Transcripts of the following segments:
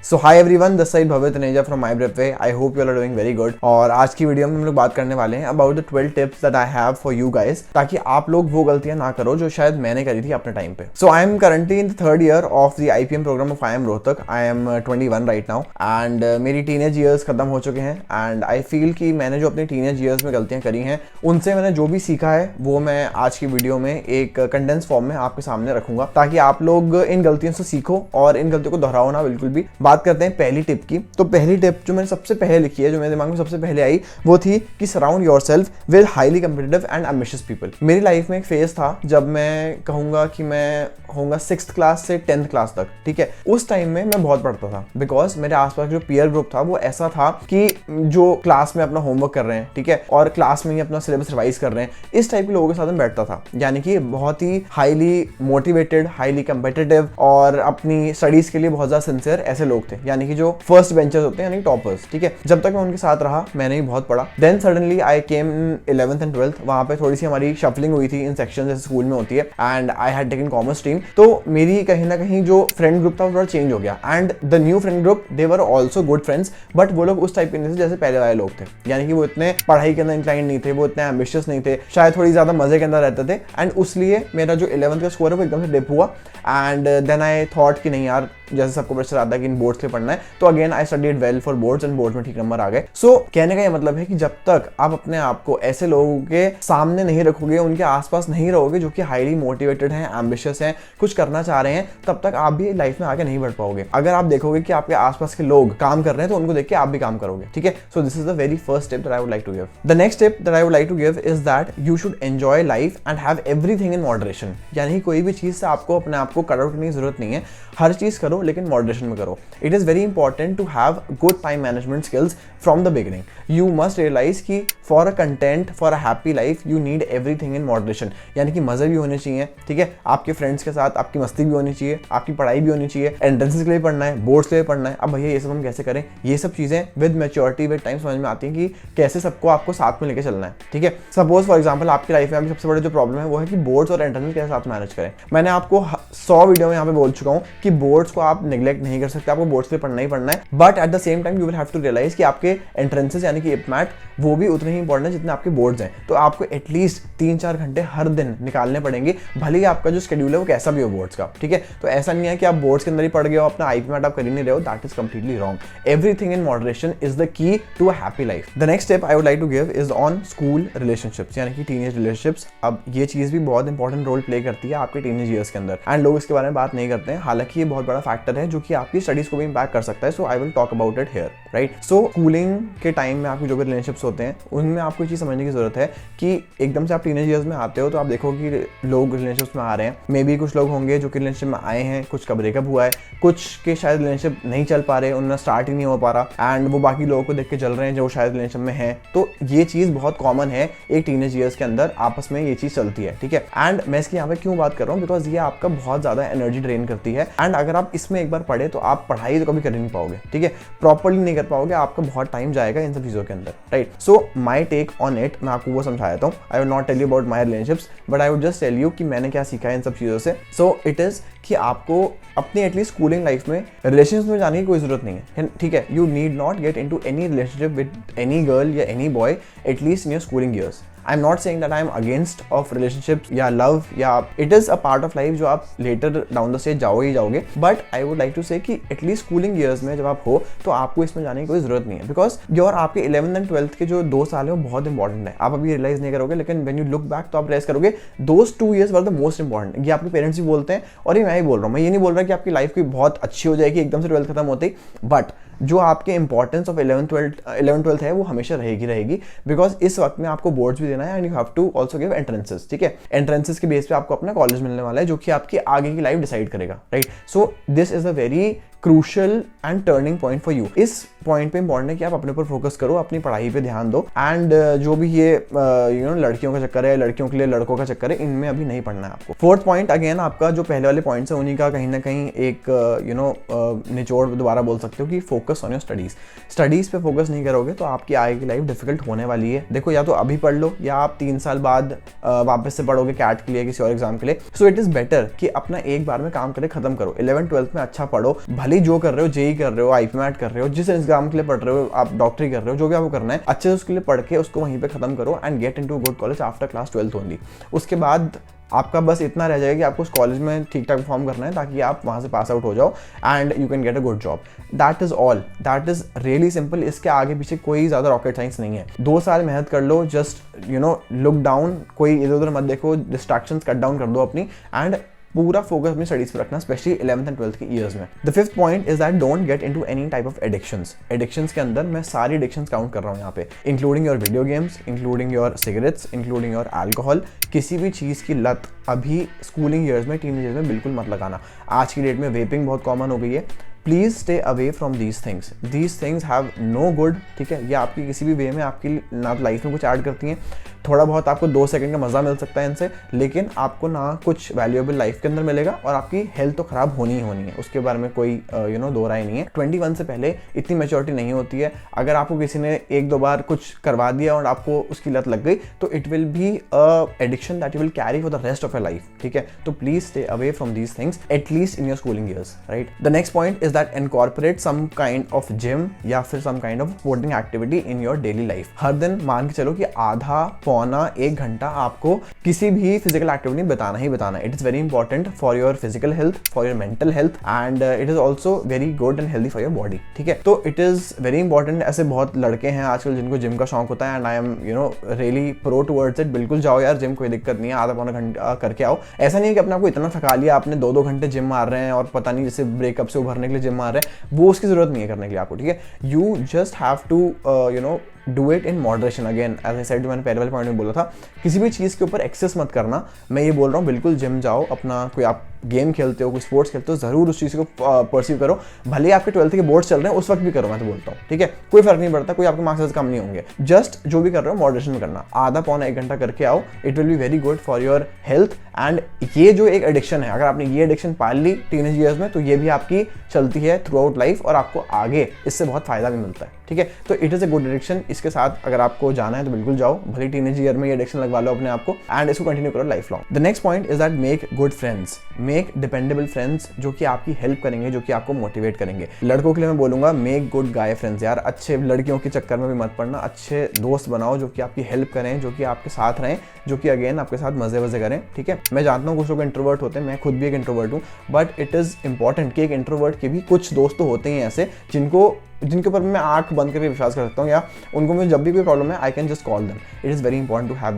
So hi everyone, this side Bhavya Taneja from my brave way. I hope you are doing very good. और आज की video में हम लोग बात करने वाले हैं about the 12 tips that I have for you guys, ताकि आप लोग वो गलतियां ना करो जो शायद मैंने करी थी अपने टाइम पे। So I am currently in the third year of the IPM program of IIM Rohtak. I am 21 right now and मेरी टीनेज ईयर्स खत्म हो चुके हैं एंड आई फील कि मैंने जो अपनी टीनेज ईयर्स में गलतियां करी हैं उनसे मैंने जो भी सीखा है वो मैं आज की वीडियो में एक कंडेंस फॉर्म में आपके सामने रखूंगा, ताकि आप लोग इन गलतियों से सीखो और इन गलतियों को दोहराओ ना बिल्कुल भी। बात करते हैं पहली टिप की। तो पहली टिप जो मैंने सबसे पहले लिखी है, जो मेरे दिमाग में सबसे पहले आई, वो थी कि surround yourself with highly competitive and ambitious people. मेरी लाइफ में एक फेज था जब मैं कहूंगा कि मैं होऊंगा 6th क्लास से 10th क्लास तक, ठीक है। उस टाइम में मैं बहुत पढ़ता था, बिकॉज मेरे आसपास जो पीयर ग्रुप था वो ऐसा था कि जो क्लास में अपना होमवर्क कर रहे हैं, ठीक है, और क्लास में ही अपना सिलेबस रिवाइज कर रहे हैं, इस टाइप के लोगों के साथ मैं बैठता था। यानी कि बहुत ही हाईली मोटिवेटेड, हाईली कम्पिटिटिव और अपनी स्टडीज के लिए बहुत ज्यादा सिंसियर ऐसे लोग थे, यानी कि जो फर्स्ट बेंचर्स होते हैं, यानी टॉपर्स, ठीक है। जब तक मैं उनके साथ रहा मैंने भी बहुत पढ़ा। Then suddenly I came 11th and 12th। वहां पे थोड़ी सी हमारी शफलिंग हुई थी इन सेक्शन, जैसे स्कूल में होती है, and I had taken commerce stream. तो मेरी कहीं ना कहीं जो फ्रेंड ग्रुप था वो थोड़ा चेंज हो गया and the new friend group they were also good friends, but वो लोग उस टाइप के नहीं थे जैसे पहले वाले लोग थे। यानी कि वो इतने पढ़ाई के अंदर इंक्लाइंड नहीं थे, वो इतने एम्बिशियस नहीं थे, शायद थोड़ी ज्यादा मजे के अंदर रहते थे, एंड उसलिए मेरा जो 11th का स्कोर है वो एकदम से डिप हुआ। एंड देन आई थॉट कि नहीं यार, जैसे सबको प्रेशर आता है कि इन बोर्ड्स के लिए पढ़ना है, तो again I studied well for boards and boards में ठीक नंबर आ गए। सो कहने का ये मतलब है कि जब तक आप अपने आप को ऐसे लोगों के सामने नहीं रखोगे, उनके आसपास नहीं रहोगे जो कि हाईली मोटिवेटेड हैं, एम्बिशियस हैं, कुछ करना चाह रहे हैं, तब तक आप भी लाइफ में आगे नहीं बढ़ पाओगे। अगर आप देखोगे कि आपके आसपास के लोग काम कर रहे हैं तो उनको देख के आप भी काम करोगे, ठीक है। So this is the very first tip that I would like to give. The next tip that I would like to give is that you should enjoy life and have everything in moderation. यानी कोई भी चीज से आपको अपने आप को cut out करने की जरूरत नहीं है, हर चीज करो लेकिन मॉडरेशन में करो। It is very important to have good time management skills from the beginning. You must realize कि for a content, for a happy life you need everything in moderation. यानी कि मजे भी होने चाहिए, ठीक है, आपके फ्रेंड्स के साथ आपकी मस्ती भी होनी चाहिए, आपकी पढ़ाई भी होनी चाहिए, एंट्रेंसेस के लिए पढ़ना है, बोर्ड्स के लिए पढ़ना है। अब भैया ये सब हम कैसे करें? ये सब चीजें विद मैच्योरिटी, विद टाइम समझ में आती हैं कि कैसे सबको आपको साथ में लेके चलना है, ठीक है। सपोज फॉर एग्जाम्पल आपकी लाइफ में अभी सबसे बड़ा जो प्रॉब्लम है वो है कि बोर्ड्स और एंट्रेंस कैसे साथ मैनेज करें। मैंने आपको 100 वीडियो में यहाँ पे बोल चुका हूँ कि बोर्ड्स को आप निगलेक्ट नहीं कर सकते, आपको बोर्ड्स के लिए पढ़ना ही पढ़ना है, but at the same time you will have to realise कि आपके एंट्रेंसेस यानी कि इपमैट वो भी उतने ही इंपॉर्टेंट है जितने आपके बोर्ड्स हैं। तो आपको एटलीस्ट 3-4 घंटे हर दिन निकालने पड़ेंगे, भले ही आपका जो शेड्यूल है वो कैसा भी हो बोर्ड्स का, ठीक है। तो ऐसा नहीं है कि आप बोर्ड्स के अंदर ही पढ़ गए हो, अपना IPMAT आप कर ही नहीं रहे हो, that is completely wrong. Everything in moderation is the key to a happy life. The next step I would like to give is on school relationships, यानी कि टीनेज रिलेशनशिप्स। अब ये चीज भी बहुत इंपॉर्टेंट रोल प्ले करती है आपके टीनेज ईयर्स के अंदर, एंड लोग इसके बारे में बात नहीं करते हैं। हालांकि ये बहुत बड़ा फैक्टर है जो कि आपकी स्टडीज को भी इंपैक्ट कर सकता है। So I will talk about it here, right. So schooling के टाइम में आपके जो भी रिलेशनशिप्स होते हैं उनमें आपको चीज समझने की जरूरत है कि एकदम से आप टीनेज ईयर्स में आते हो तो आप देखो कि लोग रिलेशनशिप्स में आ रहे हैं। मे बी कुछ लोग होंगे जो कि रिलेशनशिप में आए हैं, कुछ का ब्रेकअप हुआ है, कुछ के शायद रिलेशनशिप नहीं चल पा रहे, उनमें स्टार्ट ही नहीं हो पा रहा, एंड वो बाकी लोगों को देख के चल रहे हैं जो शायद रिलेशनशिप में है। तो ये चीज बहुत कॉमन है एक टीनेज ईयर्स के अंदर, आपस में ये चीज चलती है, ठीक है। एंड मैं इसकी यहाँ पे क्यों बात कर रहा हूँ, बिकॉज ये आपका बहुत ज्यादा एनर्जी ड्रेन करती है, एंड अगर आप इसमें एक बार पढ़े तो आप पढ़ाई तो कभी कर नहीं पाओगे, ठीक है, प्रॉपर्ली नहीं कर पाओगे, आपका बहुत टाइम जाएगा इन सब चीजों के अंदर, right. So my take on it, मैं आपको वो समझाया था। I will not tell you about my relationships, but I would just tell you कि मैंने क्या सीखा है इन सब चीजों से। सो इट इज कि आपको अपनी एटलीस्ट स्कूलिंग लाइफ में रिलेशनशिप में जाने की कोई जरूरत नहीं है, ठीक है। You need not get into any relationship with any girl या any boy at least in your schooling years. I am not saying that I am against of relationships या लव, या it is a part of life जो आप later down the stage जाओगे ही जाओगे, but I would like to से कि at least schooling years में जब आप हो तो आपको इसमें जाने की कोई जरूरत नहीं है, बिकॉज योर आपके 11th एंड 12th के जो 2 साल है वो बहुत इंपॉर्टेंट है। आप अभी रियलाइज नहीं करोगे, लेकिन व्हेन यू लुक बैक तो आप रियलाइज करोगे दोस 2 years were the most important. ये आपके पेरेंट्स भी बोलते हैं और ये मैं ही बोल रहा हूँ। मैं ये नहीं बोल रहा कि आपकी लाइफ की बहुत अच्छी हो जाएगी एकदम से 12th खत्म होते ही, बट जो आपके इंपॉर्टेंस ऑफ 11th-12th है वो हमेशा रहेगी, बिकॉज इस वक्त में आपको बोर्ड्स भी देना है and you have to also give entrances, ठीक है। एंट्रेंसेस के बेस पे आपको अपना कॉलेज मिलने वाला है जो कि आपकी आगे की लाइफ डिसाइड करेगा, right. So this is a very crucial and turning point for you. इस पॉइंट पे इंपॉर्टेंट है कि आप अपने ऊपर फोकस करो, अपनी पढ़ाई पे ध्यान दो, एंड जो भी ये लड़कियों का चक्कर है, लड़कियों के लिए लड़कों का चक्कर है, इनमें अभी नहीं पढ़ना है आपको। फोर्थ पॉइंट अगेन आपका जो पहले वाले पॉइंट्स है उन्हीं का कहीं ना कहीं एक निचोड़ दोबारा बोल सकते हो कि फोकस ऑन योर स्टडीज पे फोकस नहीं करोगे तो आपकी आगे की लाइफ डिफिकल्ट होने वाली है। देखो, या तो अभी पढ़ लो या आप 3 साल बाद वापस से पढ़ोगे कैट के लिए, किसी और एग्जाम के लिए। सो इट इज बेटर कि अपना एक बार में काम करे, खत्म करो। 11th-12th में अच्छा पढ़ो, भले भले जो कर रहे हो, जेई कर रहे हो, आईपी मैट कर रहे हो, जिस एग्जाम के लिए पढ़ रहे हो, आप डॉक्टरी कर रहे हो, जो भी आपको करना है अच्छे से उसके लिए पढ़ के उसको वहीं पे खत्म करो and get into good college after class 12th only. उसके बाद आपका बस इतना रह जाएगा कि आपको उस कॉलेज में ठीक ठाक परफॉर्म करना है ताकि आप वहाँ से पास आउट हो जाओ and you can get a good job. That is all, that is really simple. इसके आगे पीछे कोई ज़्यादा रॉकेट साइंस नहीं है। 2 साल मेहनत कर लो, जस्ट लुक डाउन, कोई इधर उधर मत देखो, डिस्ट्रैक्शंस कट डाउन कर दो अपनी एंड पूरा फोकस अपनी स्टडीज पे रखना, स्पेशली 11th एंड 12th के ईयर्स में। The 5th point is that don't get into any type of addictions. Addictions के अंदर मैं सारी एडिक्शंस काउंट कर रहा हूँ यहाँ पे, including your video games, including your cigarettes, including your alcohol. किसी भी चीज़ की लत अभी स्कूलिंग ईयर्स में, टीनेज ईयर्स में बिल्कुल मत लगाना। आज की डेट में वेपिंग बहुत कॉमन हो गई है। Please stay away from these things have no good, ठीक है। ये आपकी किसी भी वे में आपकी ना लाइफ में कुछ ऐड करती हैं। थोड़ा बहुत आपको 2 सेकंड का मज़ा मिल सकता है इनसे, लेकिन आपको ना कुछ वैल्यूएबल लाइफ के अंदर मिलेगा और आपकी हेल्थ तो ख़राब होनी ही होनी है, उसके बारे में कोई दो राय नहीं है। 21 से पहले इतनी मैच्योरिटी नहीं होती है। अगर आपको किसी ने 1-2 बार कुछ करवा दिया और आपको उसकी लत लग गई तो it will be addiction that you will carry for the rest of your life, ठीक है। तो please stay away from these things at least in your schooling years, right. The next point is that incorporate some kind of gym या फिर some kind of sporting activity in your daily life. हर दिन मान के चलो कि आधा पौना 1 घंटा आपको किसी भी फिजिकल एक्टिविटी बताना ही बताना। It is very important for your physical health, for your mental health and it is also very good and healthy for your body, ठीक है। तो इट इज वेरी इंपॉर्टेंट। ऐसे बहुत लड़के हैं आजकल जिनको जिम का शौक होता है and I am really pro towards it. बिल्कुल जाओ यार जिम, कोई दिक्कत नहीं है, आधा पौना घंटा करके आओ। ऐसा नहीं है कि अपने आपको इतना थका लिया आपने 2-2 घंटे जिम मार रहे हैं और पता नहीं जैसे ब्रेकअप से उभरने के लिए जिम मार रहे हैं, वो उसकी जरूरत नहीं है करने के लिए आपको, ठीक है। You just have to do it in moderation. Again as I said, मैंने पहले वाले पॉइंट में बोला था, किसी भी चीज़ के ऊपर एक्सेस मत करना। मैं ये बोल रहा हूँ बिल्कुल जिम जाओ, अपना कोई आप गेम खेलते हो, कोई स्पोर्ट्स खेलते हो, जरूर उस चीज़ को परसीव करो। भले आपके 12th के बोर्ड चल रहे हैं उस वक्त भी करो, मैं तो बोलता हूँ, ठीक है। कोई फर्क नहीं पड़ता, कोई आपके मार्क्स कम नहीं होंगे। जस्ट जो भी कर रहे हो मॉडरेशन में करना, आधा पौना 1 घंटा करके आओ। It will be very good for your health and ये जो एक एडिक्शन है, अगर आपने ये एडिक्शन पाल ली टीनेज ईयर्स में तो ये भी आपकी चलती है थ्रू आउट लाइफ और आपको आगे इससे बहुत फायदा भी मिलता है, ठीक है। तो it is a good addiction. इसके साथ अगर आपको जाना है तो बिल्कुल जाओ, भले टीनेज ईयर में ये एडिक्शन लगवा लो अपने आप को एंड इसको कंटिन्यू करो life long. The next point is that make good friends, make dependable friends जो कि आपकी हेल्प करेंगे, जो कि आपको मोटिवेट करेंगे। लड़कों के लिए मैं बोलूंगा मेक गुड गाय फ्रेंड्स। यार अच्छे लड़कियों के चक्कर में भी मत पड़ना, अच्छे दोस्त बनाओ जो कि आपकी हेल्प करें, जो कि आपके साथ रहें, जो कि अगेन आपके साथ मजे वजे करें, ठीक है। मैं जानता हूँ कुछ लोग इंट्रोवर्ट होते हैं, मैं खुद भी एक इंट्रोवर्ट हूँ, बट इट इज़ इंपॉर्टेंट कि एक इंट्रोवर्ट के भी कुछ दोस्त तो होते हैं ऐसे जिनके ऊपर मैं आंख बंद करके विश्वास कर सकता हूँ, या उनको मुझे जब भी कोई प्रॉब्लम है I can just call them. It is very important to have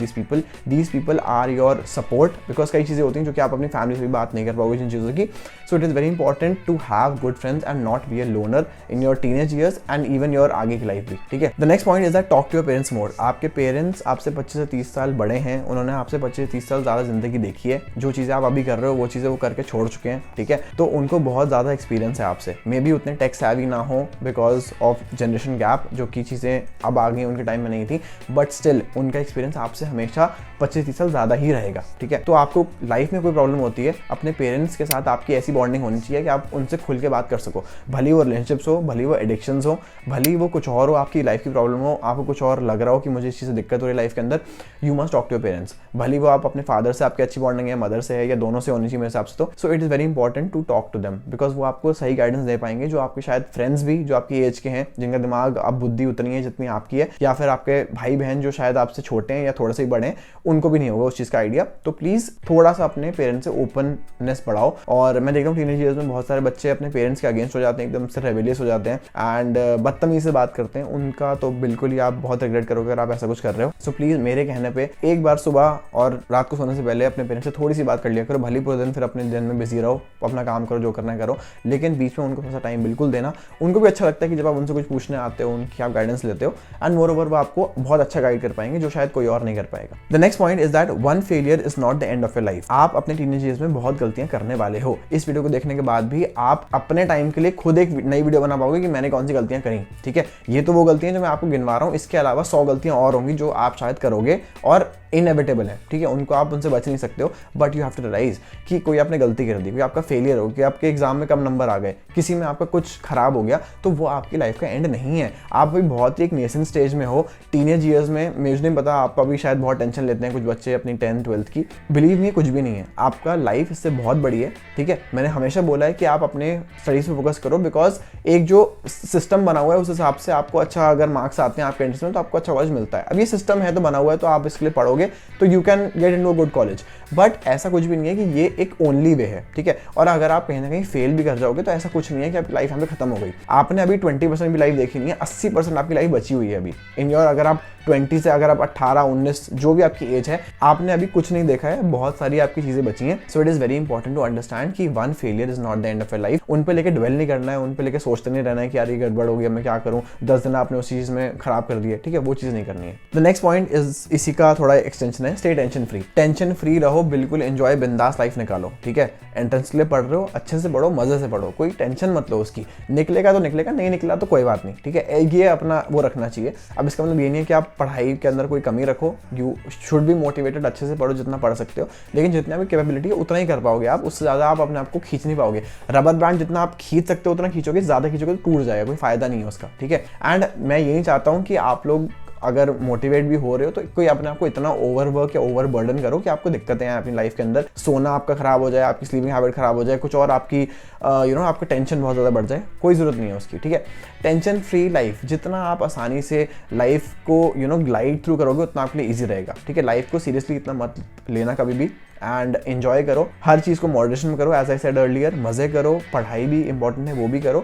these people are your support, because कई चीज़ें होती हैं जो कि आप अपनी फैमिली से भी बात नहीं कर पाओगे जिन चीज़ों की। So it is very important to have good friends and not be a loner in your teenage years and even your आगे की लाइफ भी, ठीक है। The next point is that talk to your parents more. आपके parents आपसे 25 से 30 साल बड़े हैं, उन्होंने आपसे 25 से 30 साल ज़्यादा जिंदगी देखी है। जो चीज़ें आप अभी कर रहे हो वो चीज़ें वो करके छोड़ चुके हैं, ठीक है। तो उनको बहुत ज़्यादा एक्सपीरियंस है आपसे, मे बी उतने टेक सेवी ना हो बिकॉज ऑफ जनरेशन गैप, जो कि चीज़ें अब आ गई उनके टाइम में नहीं थी, बट स्टिल उनका एक्सपीरियंस आपसे हमेशा 25-30 साल ज़्यादा ही रहेगा, ठीक है। तो आपको लाइफ में कोई प्रॉब्लम होती है, अपने पेरेंट्स के साथ आपकी ऐसी बॉन्डिंग होनी चाहिए कि आप उनसे खुल के बात कर सको। भले वो रिलेशनशिप्स हो, भले वो एडिक्शंस हो, भले वो कुछ और हो, आपकी लाइफ की प्रॉब्लम हो, आपको कुछ और लग रहा हो कि मुझे इस चीज़ से दिक्कत हो रही है लाइफ के अंदर, you must talk to your parents. भले वो आप अपने फादर से आपकी अच्छी बॉन्डिंग है, मदर से है, या दोनों से होनी चाहिए मेरे हिसाब से। तो so it is very important to talk to them, because वो आपको सही गाइडेंस दे पाएंगे, जो आपके शायद फ्रेंड्स भी जो आपकी एज के हैं, जिनका दिमाग अब बुद्धि उतनी है जितनी आपकी है, या फिर आपके भाई बहन जो शायद आपसे छोटे हैं या थोड़े से ही बड़े हैं, उनको भी नहीं होगा उस चीज़ का आइडिया। तो प्लीज़ थोड़ा सा अपने पेरेंट्स से ओपननेस बढ़ाओ। और मैं देखता हूँ टीनेज ईयर्स में बहुत सारे बच्चे अपने पेरेंट्स के अगेंस्ट हो जाते हैं, एकदम से रेबेलियस हो जाते हैं एंड बदतमीजी से बात करते हैं। उनका तो बिल्कुल ही आप बहुत रिग्रेट करोगे अगर आप ऐसा कुछ कर रहे हो। सो प्लीज़ मेरे कहने पर एक बार सुबह और रात को सोने से पहले अपने पेरेंट्स से थोड़ी सी बात कर लिया करो। भले पूरे दिन फिर अपने दिन में बिजी रहो, अपना काम करो, जो करना है करो, लेकिन बीच में उनको थोड़ा सा टाइम बिल्कुल देना। उनको भी अच्छा लगता है कि जब आप उनसे कुछ पूछने आते हो, उनकी आप गाइडेंस लेते हो, एंड मोर ओवर वो आपको बहुत अच्छा गाइड कर पाएंगे, जो शायद कोई और नहीं कर पाएगा। The next point is that one failure is not the end of your life. आप अपने टीनेज ईयर्स में बहुत गलतियां करने वाले हो। इस वीडियो को देखने के बाद भी आप अपने टाइम के लिए खुद एक नई वीडियो बना पाओगे कि मैंने कौन सी गलतियां करी, ठीक है। ये तो वो गलतियां जो मैं आपको गिनवा रहा हूँ, इसके अलावा 100 गलतियां और होंगी जो आप शायद करोगे और इनएविटेबल है, ठीक है। उनको आप उनसे बच नहीं सकते हो, but you have to realise कि कोई आपने गलती कर दी, कोई आपका फेलियर हो गया, आपके एग्जाम में कम नंबर आ गए, किसी में आपका कुछ खराब हो गया, तो वो आपकी लाइफ का एंड नहीं है। आप अभी बहुत ही एक नेसेंट स्टेज में हो, टीनेज ईयर्स में। मुझे नहीं पता, आप अभी शायद बहुत टेंशन लेते हैं कुछ बच्चे अपनी 10th 12th की। बिलीव मी, कुछ भी नहीं है, आपका लाइफ इससे बहुत बड़ी है, ठीक है। मैंने हमेशा बोला है कि आप अपने स्टडीज पे फोकस करो, बिकॉज एक जो सिस्टम बना हुआ है उस हिसाब से आपको अच्छा अगर मार्क्स आते हैं आपके एंट्रेंस में तो आपको अच्छा कॉलेज मिलता है। अब ये सिस्टम है तो बना हुआ है, तो आप इसके लिए पढ़ोगे तो you can get into a good college. But ऐसा कुछ भी नहीं है कि ये एक ओनली वे है, ठीक है। और अगर आप कहीं ना कहीं फेल भी कर जाओगे तो ऐसा कुछ नहीं है कि आपकी लाइफ यहाँ पे खत्म हो गई। आपने अभी 20% भी लाइफ देखी नहीं है, 80% आपकी लाइफ बची हुई है अभी इन योर। अगर आप 20 से अगर आप 18 19 जो भी आपकी एज है, आपने अभी कुछ नहीं देखा है, बहुत सारी आपकी चीजें बची हैं। So it is very important to understand कि one failure is not the end of your life. उन पे लेके ड्वेल नहीं करना है, उन पे लेके सोचते नहीं रहना है कि यार ये गड़बड़ हो गया, मैं क्या करूं, 10 दिन आपने उस चीज में खराब कर दिया, ठीक है, वो चीज नहीं करनी है। द नेक्स्ट पॉइंट इज, इसी का थोड़ा एक्सटेंशन है, stay tension free. Tension free रहो, बिल्कुल एंजॉय, बिंदास लाइफ निकालो, ठीक है। एंट्रेंस के लिए पढ़ रहे हो, अच्छे से पढ़ो, मजे से पढ़ो, कोई टेंशन मत लो उसकी। निकलेगा तो निकलेगा, नहीं निकला तो कोई बात नहीं, ठीक है। ये अपना वो रखना चाहिए। अब इसका मतलब ये नहीं है कि आप पढ़ाई के अंदर कोई कमी रखो। यू शुड बी मोटिवेटेड, अच्छे से पढ़ो जितना पढ़ सकते हो, लेकिन जितना भी कैपेबिलिटी है उतना ही कर पाओगे आप, उससे ज़्यादा आप अपने आप को खींच नहीं पाओगे। रबर बैंड जितना आप खींच सकते हो उतना खींचोगे, ज़्यादा खींचोगे तो टूट जाएगा, कोई फायदा नहीं है उसका, ठीक है। एंड मैं यही चाहता हूँ कि आप लोग अगर मोटिवेट भी हो रहे हो तो कोई अपने आप को इतना ओवरवर्क या ओवर बर्डन करो कि आपको दिक्कतें हैं अपनी लाइफ के अंदर, सोना आपका खराब हो जाए, आपकी स्लीपिंग हैबिट खराब हो जाए, कुछ और आपकी आपका टेंशन बहुत ज़्यादा बढ़ जाए, कोई ज़रूरत नहीं है उसकी, ठीक है। टेंशन फ्री लाइफ, जितना आप आसानी से लाइफ को ग्लाइड थ्रू करोगे उतना आपके लिए ईजी रहेगा, ठीक है। लाइफ को सीरियसली इतना मत लेना कभी भी, एंड एंजॉय करो, हर चीज़ को मॉडरेशन में करो। एज आई सेड अर्लियर, मज़े करो, पढ़ाई भी इंपॉर्टेंट है वो भी करो,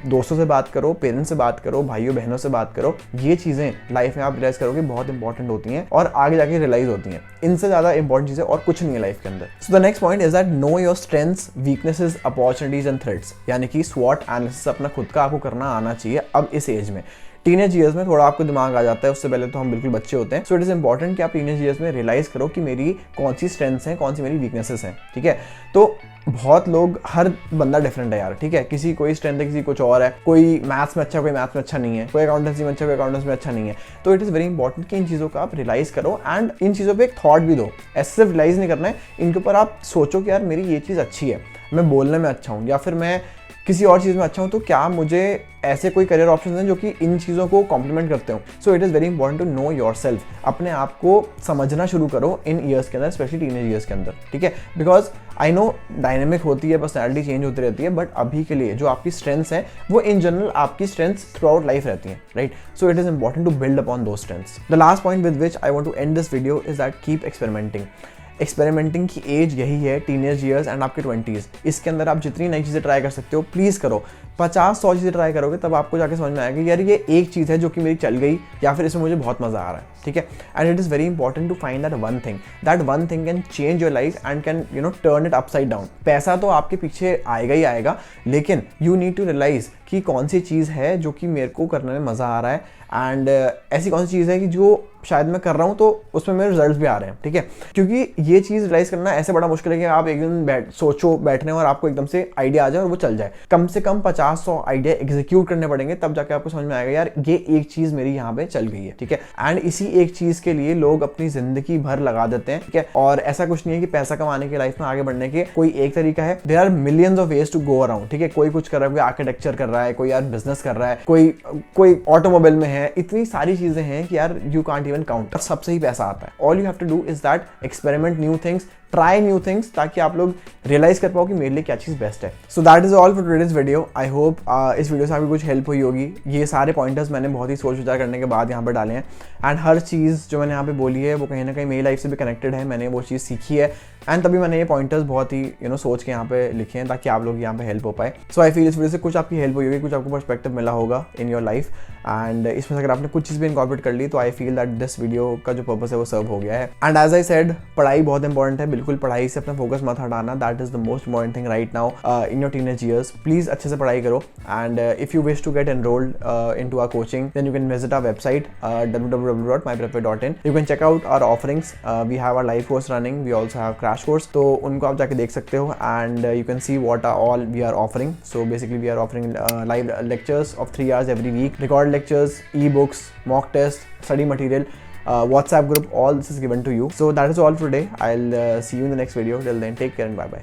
दोस्तों से बात करो, पेरेंट्स से बात करो, भाइयों बहनों से बात करो। ये चीज़ें लाइफ में आप रियलाइज करोगे बहुत इंपॉर्टेंट होती हैं और आगे जाके रियलाइज होती हैं। इनसे ज़्यादा इंपॉर्टेंट चीज़ें और कुछ नहीं है लाइफ के अंदर। So the next point is that know your strengths, weaknesses, opportunities and threats, यानी कि स्वॉट एनालिसिस अपना खुद का आपको करना आना चाहिए अब इस एज में। टीनेज ईयर्स में थोड़ा आपको दिमाग आ जाता है, उससे पहले तो हम बिल्कुल बच्चे होते हैं। सो इट इज़ इंपॉर्टेंट कि आप टीनेज ईयर्स में रियलाइज़ करो कि मेरी कौन सी स्ट्रेंथ्स हैं, कौन सी मेरी वीकनेसेस हैं, ठीक है। तो बहुत लोग, हर बंदा डिफरेंट है यार, ठीक है। किसी कोई स्ट्रेंथ है, किसी कुछ और है, कोई मैथ्स में अच्छा, कोई मैथ्स में अच्छा नहीं है, कोई अकाउंटेंसी में अच्छा, कोई अकाउंटेंसी में अच्छा नहीं है। तो इट इज़ वेरी इंपॉर्टेंट कि इन चीज़ों का आप रियलाइज़ करो एंड इन चीज़ों पे एक थॉट भी दो। ऐसे सिर्फ रियलाइज़ नहीं करना है, इनके ऊपर आप सोचो कि यार मेरी ये चीज़ अच्छी है, मैं बोलने में अच्छा हूँ या फिर मैं किसी और चीज़ में अच्छा हूँ, तो क्या मुझे ऐसे कोई करियर ऑप्शन हैं जो कि इन चीज़ों को कॉम्प्लीमेंट करते हो। So it is very important to know yourself. अपने आप को समझना शुरू करो इन ईयर्स के अंदर, स्पेशली टीनेज ईयर्स के अंदर, ठीक है। बिकॉज आई नो डायनेमिक होती है, पर्सनैलिटी चेंज होती रहती है, बट अभी के लिए जो आपकी स्ट्रेंथ्स हैं वो इन जनरल आपकी स्ट्रेंथ्स थ्रू आउट लाइफ रहती हैं, right. So it is important to build upon those strengths. The last point with which I want to end this video is that keep experimenting. Experimenting की age यही है, teenage years and आपके 20s। इसके अंदर आप जितनी नई चीज़ें ट्राई कर सकते हो प्लीज़ करो। 50-100 चीज़ें ट्राई करोगे तब आपको जाके समझ में आएगा यार ये एक चीज़ है जो कि मेरी चल गई, या फिर इसमें मुझे बहुत मज़ा आ रहा है, ठीक है। And it is very important to find that one thing can change your life and can turn it upside down. पैसा तो आपके पीछे आएगा ही आएगा, लेकिन यू नीड टू रियलाइज कि कौन सी चीज़ है जो कि मेरे को करने में मज़ा आ रहा है, एंड ऐसी कौन सी चीज़ है कि जो शायद मैं कर रहा हूँ तो उसमें मेरे रिजल्ट्स भी आ रहे हैं, ठीक है। क्योंकि ये चीज़ रियलाइज करना ऐसे बड़ा मुश्किल है कि आप एक दिन सोचो बैठने और आपको एकदम से आइडिया आ जाए और वो चल जाए। कम से कम 50-100 आइडिया एग्जीक्यूट करने पड़ेंगे, तब जाके आपको समझ में आएगा यार ये एक चीज़ मेरी यहाँ पे चल गई है, ठीक है। एंड इसी एक चीज़ के लिए लोग अपनी जिंदगी भर लगा देते हैं, ठीक है। और ऐसा कुछ नहीं है कि पैसा कमाने की लाइफ में आगे बढ़ने के कोई एक तरीका है। There are millions of ways to go around, ठीक है। कोई कुछ कर रहा है, कोई आर्किटेक्चर कर रहा है, कोई यार बिजनेस कर रहा है, कोई ऑटोमोबाइल में है। इतनी सारी चीजें हैं कि यार यू कांट इवन काउंट। सबसे ही पैसा आता है। All you have to do is that experiment new things, try new things, ताकि आप लोग रियलाइज कर पाओ कि मेरे लिए क्या चीज़ बेस्ट है। So that is all for today's video. I hope इस वीडियो से आपको कुछ हेल्प हुई होगी। ये सारे पॉइंटर्स मैंने बहुत ही सोच विचार करने के बाद यहाँ पर डाले हैं, एंड हर चीज़ जो मैंने यहाँ पे बोली है वो कहीं ना कहीं मेरी लाइफ से भी कनेक्टेड है। मैंने वो चीज़ सीखी है, एंड तभी मैंने ये पॉइंटर्स बहुत ही सोच के यहाँ पे लिखे हैं ताकि आप लोग यहाँ पे हेल्प हो पाए। सो आई फील इस वीडियो से कुछ आपकी हेल्प हुई होगी, कुछ आपको पर्सपेक्टिव मिला होगा इन योर लाइफ, एंड इसमें से अगर आपने कुछ चीज़ भी इनकॉर्पोरेट कर ली तो I feel that this video का जो पर्पस है वो सर्व हो गया है। एंड एज आई सेड, पढ़ाई बहुत इंपॉर्टेंट है, बिल्कुल पढ़ाई से अपना फोकस मत हटाना। That is the most important thing right now in your teenage years. Please अच्छे से पढ़ाई करो, and if you wish to get enrolled into our coaching, then you can visit our website www.myprepway.in. You can check out our offerings. We have our live course running. We also have crash course. तो उनको आप जाके देख सकते हो, and you can see what are all we are offering. So basically we are offering live lectures of 3 hours every week, recorded lectures, e-books, mock tests, study material, WhatsApp group. All this is given to you. So that is all for today. I'll see you in the next video. Till then, take care and bye bye.